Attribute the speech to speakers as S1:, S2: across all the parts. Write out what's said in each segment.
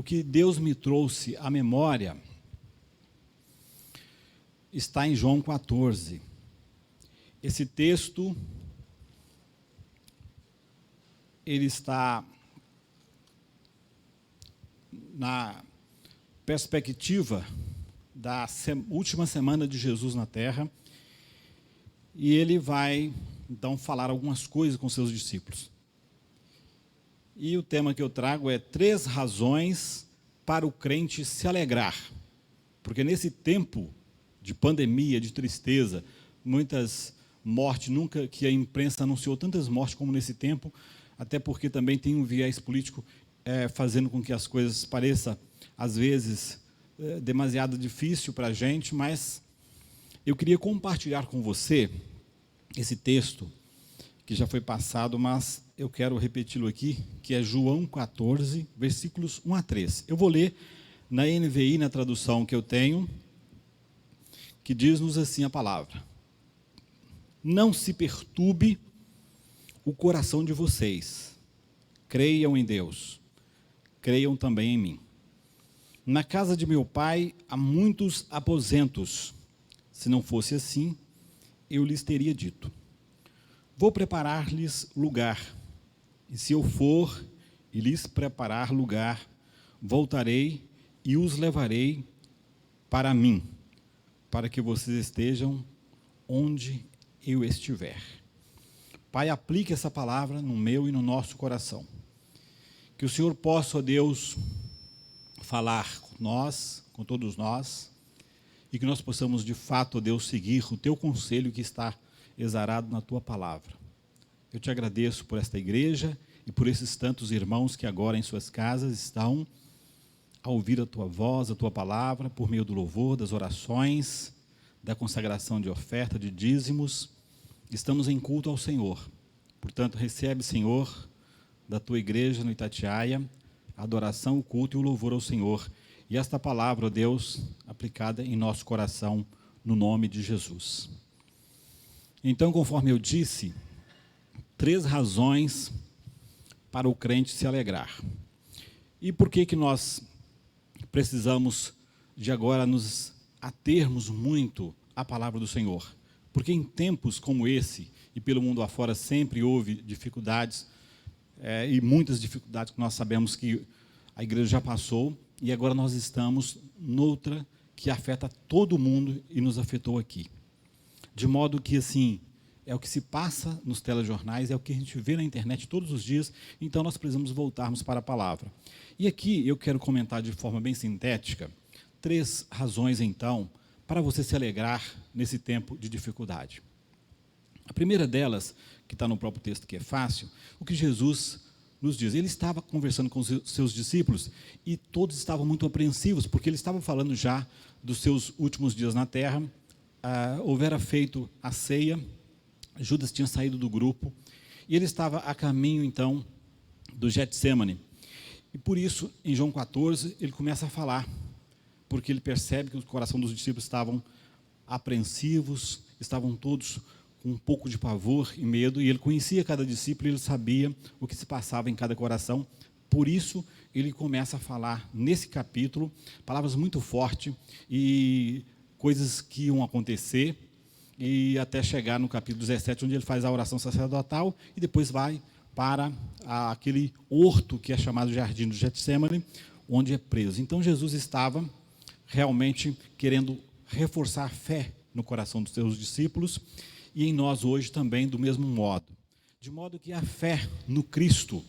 S1: que Deus me trouxe à memória está em João 14. Esse texto, ele está na perspectiva da última semana de Jesus na Terra, e ele vai, então, falar algumas coisas com seus discípulos. E o tema que eu trago é 3 razões para o crente se alegrar. Porque nesse tempo de pandemia, de tristeza, muitas mortes, nunca que a imprensa anunciou tantas mortes como nesse tempo, até porque também tem um viés político fazendo com que as coisas pareçam, às vezes, demasiado difícil para a gente, mas eu queria compartilhar com você esse texto, que já foi passado, mas eu quero repeti-lo aqui, que é João 14, versículos 1 a 3. Eu vou ler na NVI, na tradução que eu tenho, que diz-nos assim a palavra: não se perturbe o coração de vocês, creiam em Deus, creiam também em mim. Na casa de meu pai há muitos aposentos, se não fosse assim, eu lhes teria dito: vou preparar-lhes lugar, e se eu for e lhes preparar lugar, voltarei e os levarei para mim, para que vocês estejam onde eu estiver. Pai, aplique essa palavra no meu e no nosso coração. Que o Senhor possa, ó Deus, falar com nós, com todos nós, e que nós possamos, de fato, ó Deus, seguir o teu conselho que está exarado na tua palavra. Eu te agradeço por esta igreja e por esses tantos irmãos que agora em suas casas estão a ouvir a tua voz, a tua palavra, por meio do louvor, das orações, da consagração de oferta, de dízimos. Estamos em culto ao Senhor. Portanto, recebe, Senhor, da tua igreja no Itatiaia, a adoração, o culto e o louvor ao Senhor. E esta palavra, ó Deus, aplicada em nosso coração, no nome de Jesus. Então, conforme eu disse, 3 razões para o crente se alegrar. E por que nós precisamos de agora nos atermos muito à palavra do Senhor? Porque em tempos como esse, e pelo mundo afora sempre houve dificuldades, e muitas dificuldades que nós sabemos que a igreja já passou, e agora nós estamos noutra que afeta todo mundo e nos afetou aqui. De modo que, assim, é o que se passa nos telejornais, é o que a gente vê na internet todos os dias, então nós precisamos voltarmos para a palavra. E aqui eu quero comentar de forma bem sintética 3 razões, então, para você se alegrar nesse tempo de dificuldade. A primeira delas, que está no próprio texto, que é fácil, o que Jesus nos diz. Ele estava conversando com os seus discípulos e todos estavam muito apreensivos, porque ele estava falando já dos seus últimos dias na terra. Houvera feito a ceia, Judas tinha saído do grupo, e ele estava a caminho, então, do Getsemane. E por isso, em João 14, ele começa a falar, porque ele percebe que o coração dos discípulos estavam apreensivos, estavam todos com um pouco de pavor e medo, e ele conhecia cada discípulo, e ele sabia o que se passava em cada coração. Por isso, ele começa a falar, nesse capítulo, palavras muito fortes, e coisas que iam acontecer, e até chegar no capítulo 17, onde ele faz a oração sacerdotal, e depois vai para aquele horto que é chamado Jardim do Getsemane, onde é preso. Então, Jesus estava realmente querendo reforçar a fé no coração dos seus discípulos, e em nós hoje também do mesmo modo. De modo que a fé no Cristo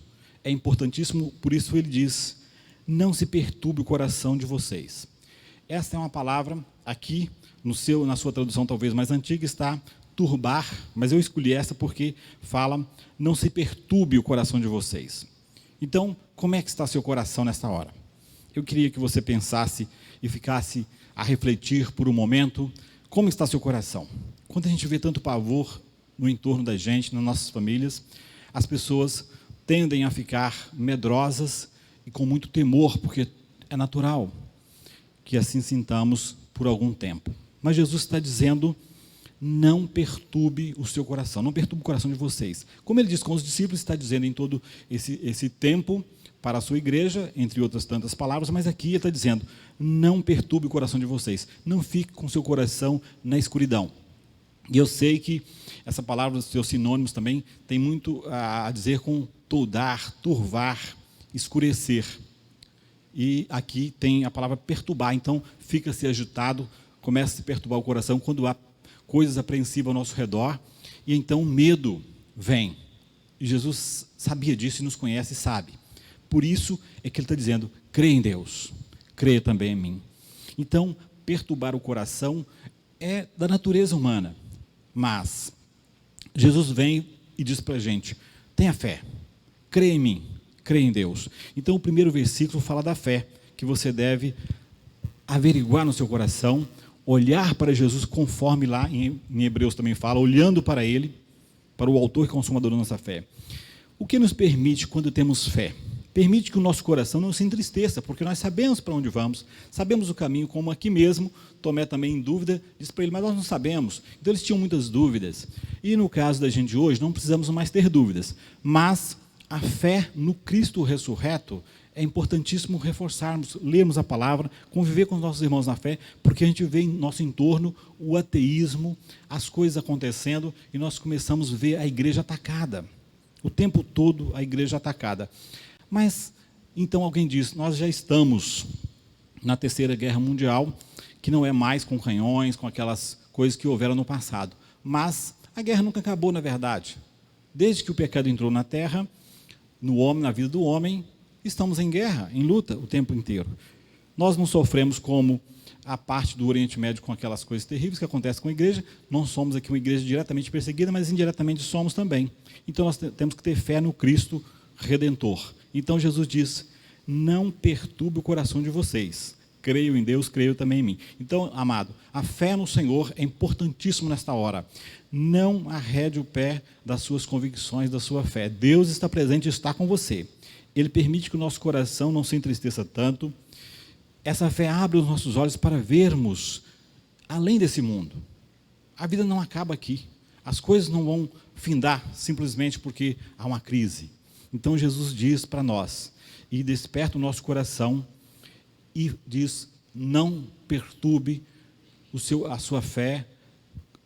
S1: é importantíssimo, por isso ele diz: não se perturbe o coração de vocês. Esta é uma palavra aqui, na sua tradução talvez mais antiga, está turbar, mas eu escolhi essa porque fala: não se perturbe o coração de vocês. Então, como é que está seu coração nesta hora? Eu queria que você pensasse e ficasse a refletir por um momento, como está seu coração? Quando a gente vê tanto pavor no entorno da gente, nas nossas famílias, as pessoas tendem a ficar medrosas e com muito temor, porque é natural que assim sintamos por algum tempo. Mas Jesus está dizendo: não perturbe o seu coração, não perturbe o coração de vocês. Como ele diz com os discípulos, está dizendo em todo esse tempo para a sua igreja, entre outras tantas palavras, mas aqui ele está dizendo, não perturbe o coração de vocês, não fique com seu coração na escuridão. E eu sei que essa palavra, os seus sinônimos também, tem muito a dizer com toldar, turvar, escurecer. E aqui tem a palavra perturbar, então fica-se agitado, começa a se perturbar o coração quando há coisas apreensivas ao nosso redor, e então o medo vem. E Jesus sabia disso e nos conhece e sabe. Por isso é que ele está dizendo, creia em Deus, creia também em mim. Então, perturbar o coração é da natureza humana, mas Jesus vem e diz para a gente, tenha fé, creia em mim, creia em Deus. Então, o primeiro versículo fala da fé, que você deve averiguar no seu coração, olhar para Jesus conforme lá em Hebreus também fala, olhando para Ele, para o autor e consumador da nossa fé. O que nos permite quando temos fé? Permite que o nosso coração não se entristeça, porque nós sabemos para onde vamos, sabemos o caminho, como aqui mesmo, Tomé também em dúvida, disse para ele, mas nós não sabemos. Então eles tinham muitas dúvidas. E no caso da gente de hoje, não precisamos mais ter dúvidas. Mas a fé no Cristo ressurreto é importantíssimo reforçarmos, lermos a palavra, conviver com os nossos irmãos na fé, porque a gente vê em nosso entorno o ateísmo, as coisas acontecendo, e nós começamos a ver a igreja atacada. O tempo todo a igreja atacada. Mas, então alguém diz, nós já estamos na Terceira Guerra Mundial, que não é mais com canhões, com aquelas coisas que houveram no passado. Mas a guerra nunca acabou, na verdade. Desde que o pecado entrou na terra, no homem, na vida do homem, estamos em guerra, em luta o tempo inteiro. Nós não sofremos como a parte do Oriente Médio com aquelas coisas terríveis que acontecem com a igreja. Não somos aqui uma igreja diretamente perseguida, mas indiretamente somos também. Então nós temos que ter fé no Cristo Redentor. Então Jesus diz, não perturbe o coração de vocês. Creio em Deus, creio também em mim. Então, amado, a fé no Senhor é importantíssimo nesta hora. Não arrede o pé das suas convicções, da sua fé. Deus está presente e está com você. Ele permite que o nosso coração não se entristeça tanto. Essa fé abre os nossos olhos para vermos além desse mundo. A vida não acaba aqui. As coisas não vão findar simplesmente porque há uma crise. Então Jesus diz para nós, e desperta o nosso coração, e diz, não perturbe a sua fé,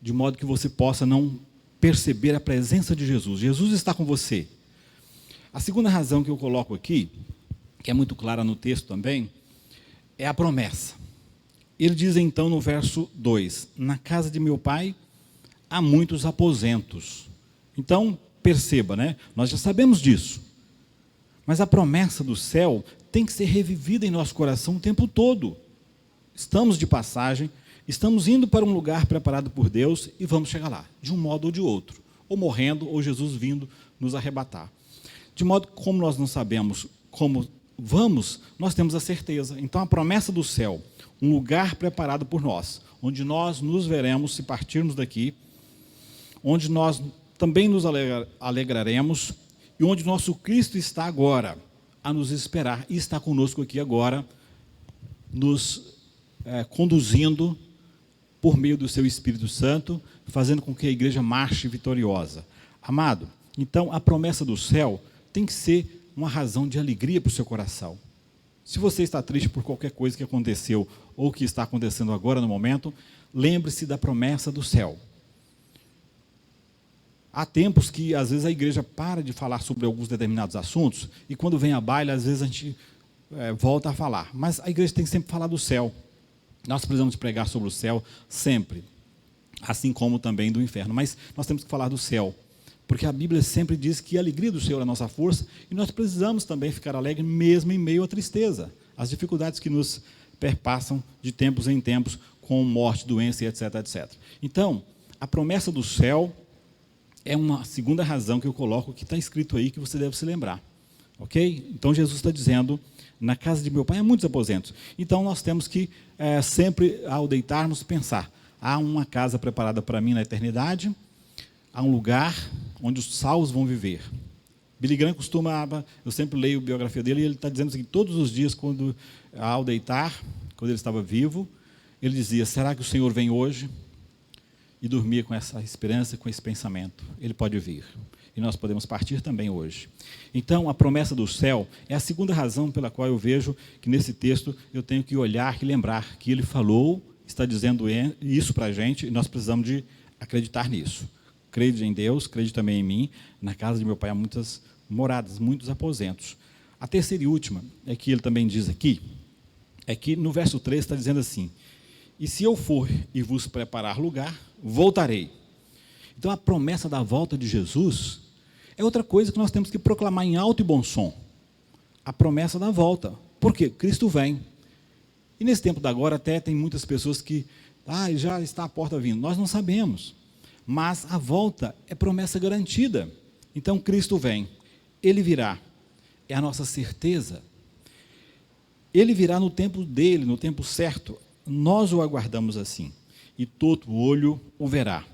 S1: de modo que você possa não perceber a presença de Jesus. Jesus está com você. A segunda razão que eu coloco aqui, que é muito clara no texto também, é a promessa. Ele diz então no verso 2, na casa de meu pai há muitos aposentos. Então, perceba, né? Nós já sabemos disso. Mas a promessa do céu tem que ser revivida em nosso coração o tempo todo. Estamos de passagem, estamos indo para um lugar preparado por Deus e vamos chegar lá, de um modo ou de outro. Ou morrendo, ou Jesus vindo nos arrebatar. De modo que, como nós não sabemos como vamos, nós temos a certeza. Então, a promessa do céu, um lugar preparado por nós, onde nós nos veremos se partirmos daqui, onde nós também nos alegraremos, e onde nosso Cristo está agora, a nos esperar, e está conosco aqui agora, nos conduzindo por meio do seu Espírito Santo, fazendo com que a igreja marche vitoriosa. Amado, então a promessa do céu tem que ser uma razão de alegria para o seu coração. Se você está triste por qualquer coisa que aconteceu, ou que está acontecendo agora no momento, lembre-se da promessa do céu. Há tempos que, às vezes, a igreja para de falar sobre alguns determinados assuntos, e quando vem a baile, às vezes a gente volta a falar. Mas a igreja tem que sempre falar do céu. Nós precisamos pregar sobre o céu sempre, assim como também do inferno. Mas nós temos que falar do céu, porque a Bíblia sempre diz que a alegria do Senhor é a nossa força, e nós precisamos também ficar alegres mesmo em meio à tristeza, as dificuldades que nos perpassam de tempos em tempos, com morte, doença, etc, etc. Então, a promessa do céu é uma segunda razão que eu coloco, que está escrito aí, que você deve se lembrar. Ok? Então, Jesus está dizendo, na casa de meu pai há muitos aposentos. Então, nós temos que, sempre, ao deitarmos, pensar, há uma casa preparada para mim na eternidade, há um lugar onde os salvos vão viver. Billy Graham costumava, eu sempre leio a biografia dele, e ele está dizendo que todos os dias, ao deitar, quando ele estava vivo, ele dizia, será que o Senhor vem hoje? E dormia com essa esperança, com esse pensamento. Ele pode vir. e nós podemos partir também hoje. Então, a promessa do céu é a segunda razão pela qual eu vejo que nesse texto eu tenho que olhar e lembrar que ele falou, está dizendo isso para a gente, e nós precisamos de acreditar nisso. Crede em Deus, crede também em mim. Na casa de meu pai há muitas moradas, muitos aposentos. A terceira e última é que ele também diz aqui, é que no verso 3 está dizendo assim: e se eu for e vos preparar lugar, voltarei. Então a promessa da volta de Jesus é outra coisa que nós temos que proclamar em alto e bom som. A promessa da volta. Por quê? Cristo vem. E nesse tempo da agora até tem muitas pessoas que, já está a porta vindo. Nós não sabemos. Mas a volta é promessa garantida. Então Cristo vem. Ele virá. É a nossa certeza. Ele virá no tempo dele, no tempo certo. Nós o aguardamos assim. E todo olho o verá.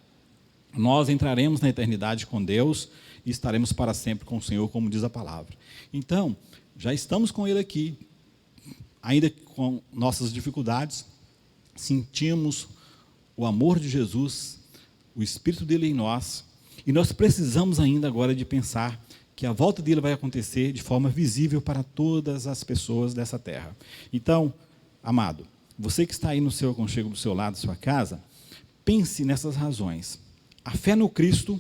S1: Nós entraremos na eternidade com Deus e estaremos para sempre com o Senhor, como diz a palavra. Então, já estamos com Ele aqui, ainda com nossas dificuldades, sentimos o amor de Jesus, o Espírito dele em nós, e nós precisamos ainda agora de pensar que a volta dele vai acontecer de forma visível para todas as pessoas dessa terra. Então, amado, você que está aí no seu aconchego do seu lado, da sua casa, pense nessas razões. A fé no Cristo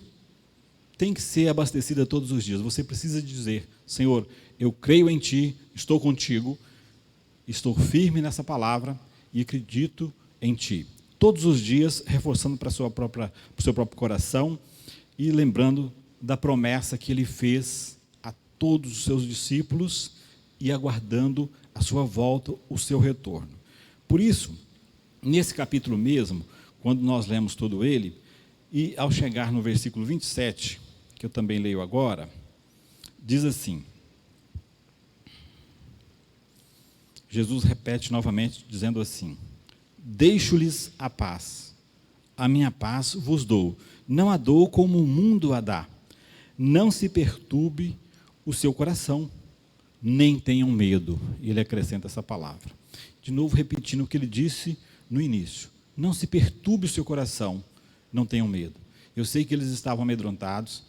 S1: tem que ser abastecida todos os dias. Você precisa dizer: Senhor, eu creio em Ti, estou contigo, estou firme nessa palavra e acredito em Ti. Todos os dias, reforçando para o seu próprio coração e lembrando da promessa que Ele fez a todos os seus discípulos e aguardando a sua volta, o seu retorno. Por isso, nesse capítulo mesmo, quando nós lemos todo ele, e ao chegar no versículo 27, que eu também leio agora, diz assim: Jesus repete novamente, dizendo assim: deixo-lhes a paz, a minha paz vos dou, não a dou como o mundo a dá. Não se perturbe o seu coração, nem tenham medo. Ele acrescenta essa palavra. De novo, repetindo o que ele disse no início: não se perturbe o seu coração, não tenham medo. Eu sei que eles estavam amedrontados,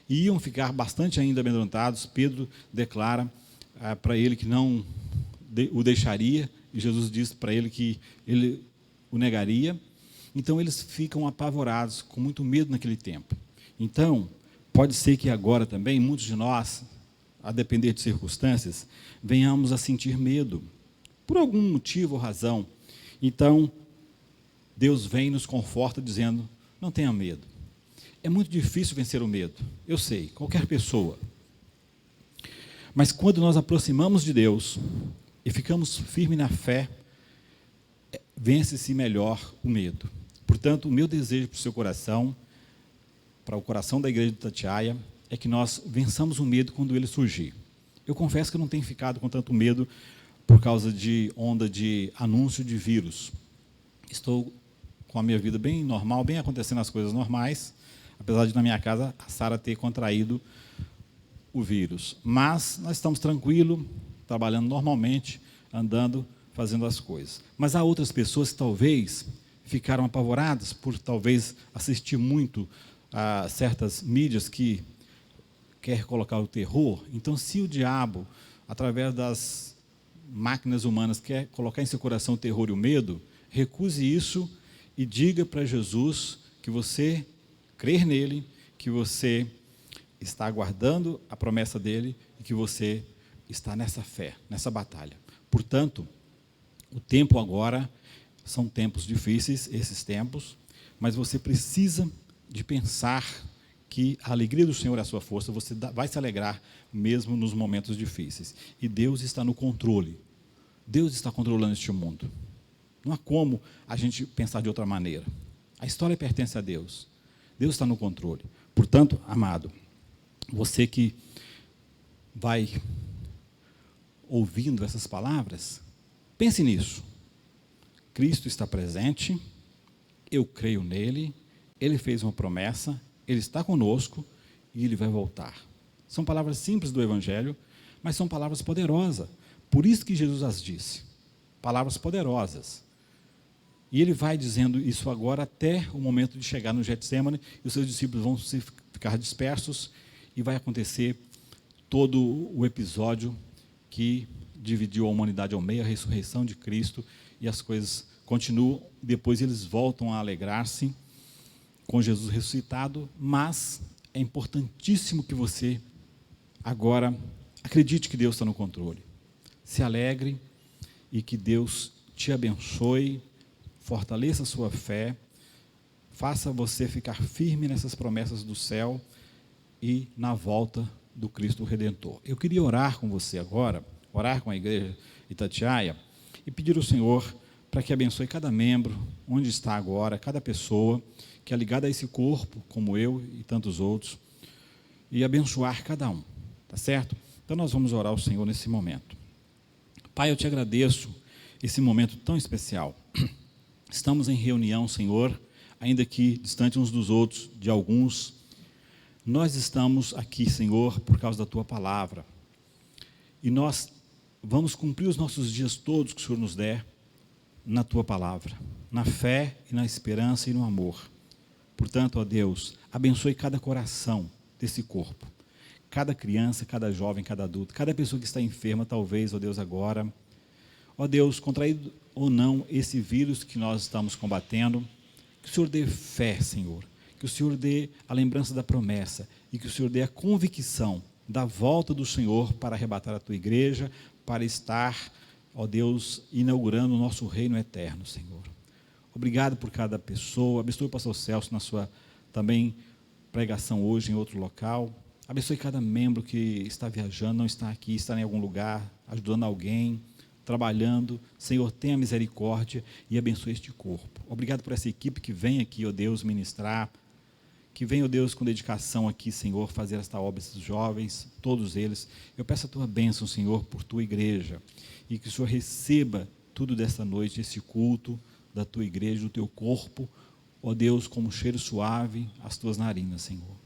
S1: e iam ficar bastante ainda amedrontados. Pedro declara para ele que não o deixaria, e Jesus diz para ele que ele o negaria. Então eles ficam apavorados, com muito medo naquele tempo. Então, pode ser que agora também, muitos de nós, a depender de circunstâncias, venhamos a sentir medo, por algum motivo ou razão. Então, Deus vem e nos conforta dizendo: não tenha medo. É muito difícil vencer o medo, eu sei, qualquer pessoa. Mas quando nós aproximamos de Deus e ficamos firmes na fé, vence-se melhor o medo. Portanto, o meu desejo para o seu coração, para o coração da igreja de Itatiaia, é que nós vençamos o medo quando ele surgir. Eu confesso que eu não tenho ficado com tanto medo por causa de onda de anúncio de vírus. Estou com a minha vida bem normal, bem acontecendo as coisas normais, apesar de na minha casa a Sara ter contraído o vírus. Mas nós estamos tranquilos, trabalhando normalmente, andando, fazendo as coisas. Mas há outras pessoas que talvez ficaram apavoradas por talvez assistir muito a certas mídias que quer colocar o terror. Então, se o diabo, através das máquinas humanas, quer colocar em seu coração o terror e o medo, recuse isso e diga para Jesus que você crê nele, que você está aguardando a promessa dele e que você está nessa fé, nessa batalha. Portanto, o tempo agora são tempos difíceis, esses tempos, mas você precisa de pensar que a alegria do Senhor é a sua força. Você vai se alegrar mesmo nos momentos difíceis. E Deus está no controle. Deus está controlando este mundo. Não há como a gente pensar de outra maneira. A história pertence a Deus. Deus está no controle. Portanto, amado, você que vai ouvindo essas palavras, pense nisso. Cristo está presente, eu creio nele, ele fez uma promessa, ele está conosco e ele vai voltar. São palavras simples do Evangelho, mas são palavras poderosas. Por isso que Jesus as disse. Palavras poderosas. E ele vai dizendo isso agora até o momento de chegar no Getsêmani, e os seus discípulos vão ficar dispersos, e vai acontecer todo o episódio que dividiu a humanidade ao meio, a ressurreição de Cristo, e as coisas continuam. Depois eles voltam a alegrar-se com Jesus ressuscitado, mas é importantíssimo que você agora acredite que Deus está no controle. Se alegre e que Deus te abençoe, fortaleça a sua fé, faça você ficar firme nessas promessas do céu e na volta do Cristo Redentor. Eu queria orar com você agora, orar com a igreja Itatiaia e pedir ao Senhor para que abençoe cada membro, onde está agora, cada pessoa que é ligada a esse corpo, como eu e tantos outros, e abençoar cada um, tá certo? Então nós vamos orar ao Senhor nesse momento. Pai, eu te agradeço esse momento tão especial. Estamos em reunião, Senhor, ainda que distante uns dos outros, de alguns. Nós estamos aqui, Senhor, por causa da Tua palavra. E nós vamos cumprir os nossos dias todos que o Senhor nos der na Tua palavra, na fé e na esperança e no amor. Portanto, ó Deus, abençoe cada coração desse corpo. Cada criança, cada jovem, cada adulto, cada pessoa que está enferma, talvez, ó Deus, agora. Ó Deus, contraído ou não esse vírus que nós estamos combatendo, que o Senhor dê fé, Senhor, que o Senhor dê a lembrança da promessa e que o Senhor dê a convicção da volta do Senhor para arrebatar a Tua igreja, para estar, ó Deus, inaugurando o nosso reino eterno, Senhor. Obrigado por cada pessoa, abençoe o pastor Celso na sua também pregação hoje em outro local, abençoe cada membro que está viajando, não está aqui, está em algum lugar, ajudando alguém, trabalhando. Senhor, tenha misericórdia e abençoe este corpo. Obrigado por essa equipe que vem aqui, ó Deus, ministrar, que vem, ó Deus, com dedicação aqui, Senhor, fazer esta obra, esses jovens, todos eles. Eu peço a Tua bênção, Senhor, por Tua igreja, e que o Senhor receba tudo desta noite, esse culto da Tua igreja, do Teu corpo, ó Deus, como um cheiro suave às Tuas narinas, Senhor.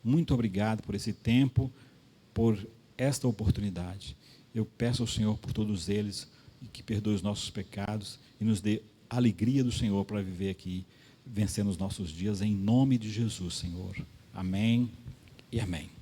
S1: Muito obrigado por esse tempo, por esta oportunidade. Eu peço ao Senhor por todos eles, e que perdoe os nossos pecados e nos dê a alegria do Senhor para viver aqui, vencendo os nossos dias, em nome de Jesus, Senhor. Amém e amém.